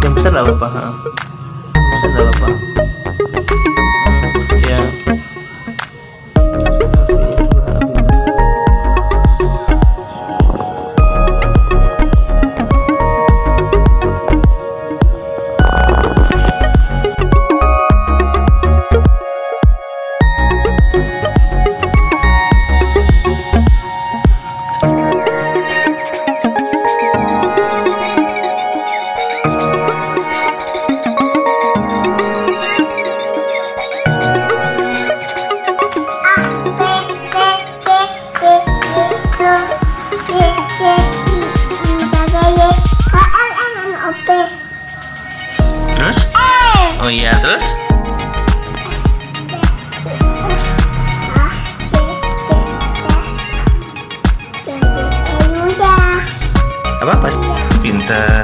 Yang besar apa? Yang besar apa? Ya. Terus? Oh iya, terus? Apa sih? Pinter.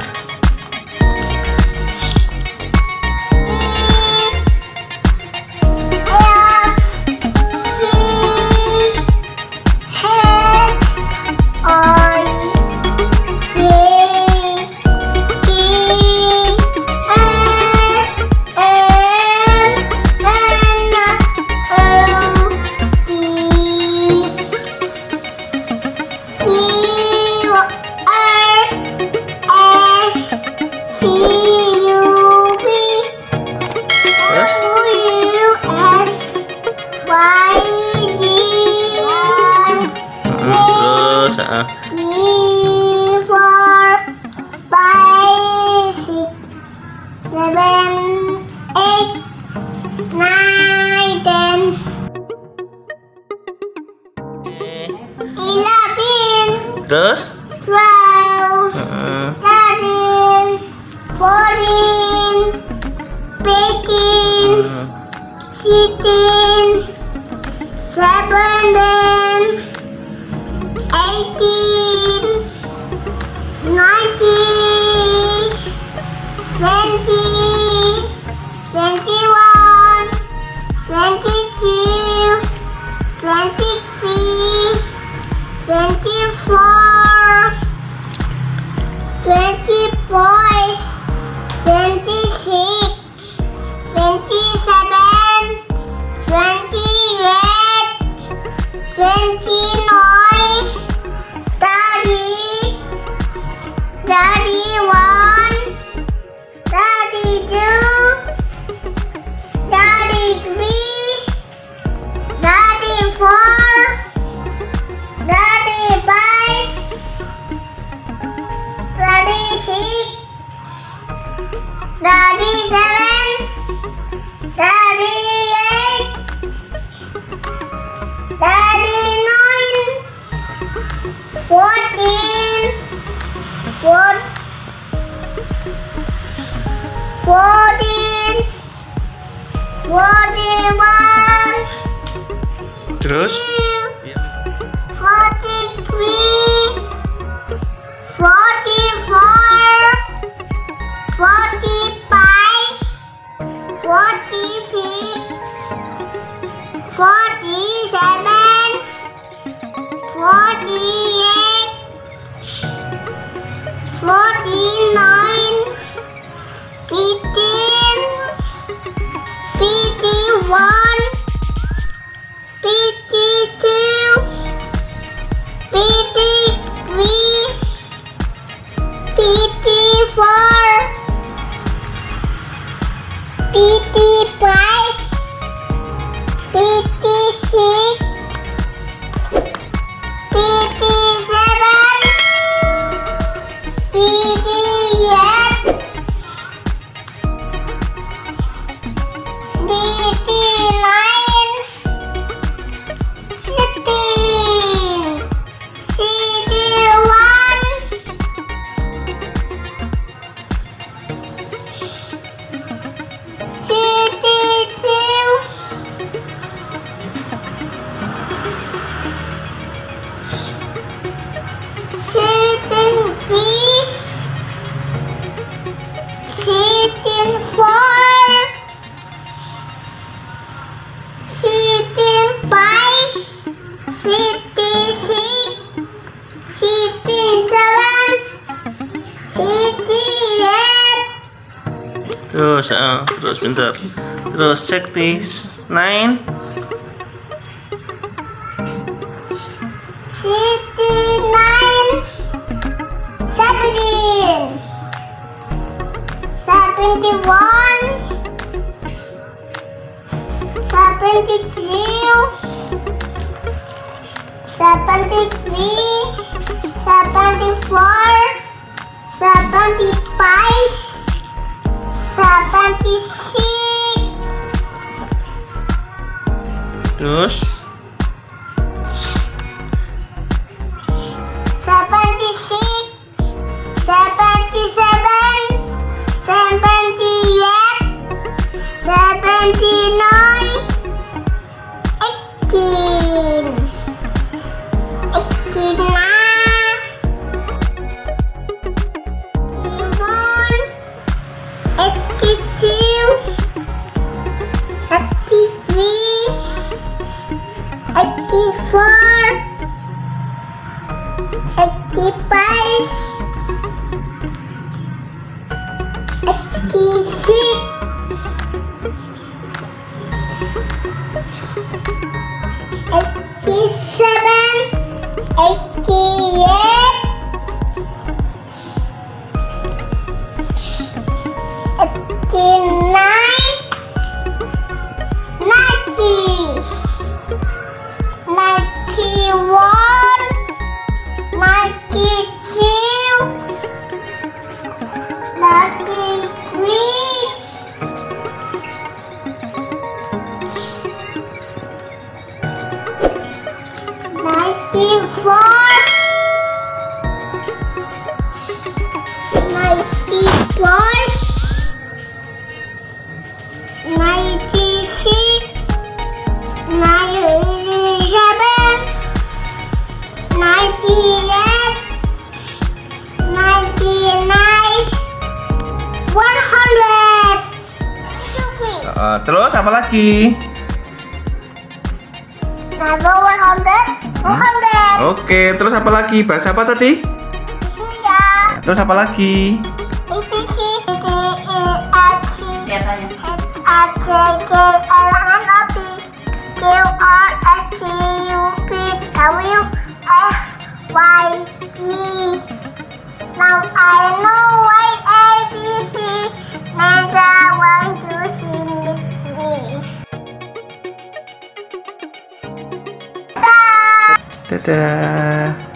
Terus? 12, 13, 14, 15, 16, 17, 18, 19, 20, 21, 22, 23, 24, 25, 26, 27, 28, 29, 30, 31, 32, 33, 34, 35, 36, 37, 38, 39, 14, 41, Terus? 43, 44, 45, 46, 47, 48, 49, 50, 51, 52, 53, 54, 55, 56, 57, 58, 59, Terus pintar. Terus check this 9 69 17 71 72 73 74 75 76 terus 76 77 78 79 18 Terus apa lagi? Number 100. Oke, terus apa lagi? Bahasa apa tadi? Rusia. Terus apa lagi? ETC. Now I know why ABC. Neither want to see me. Dadah.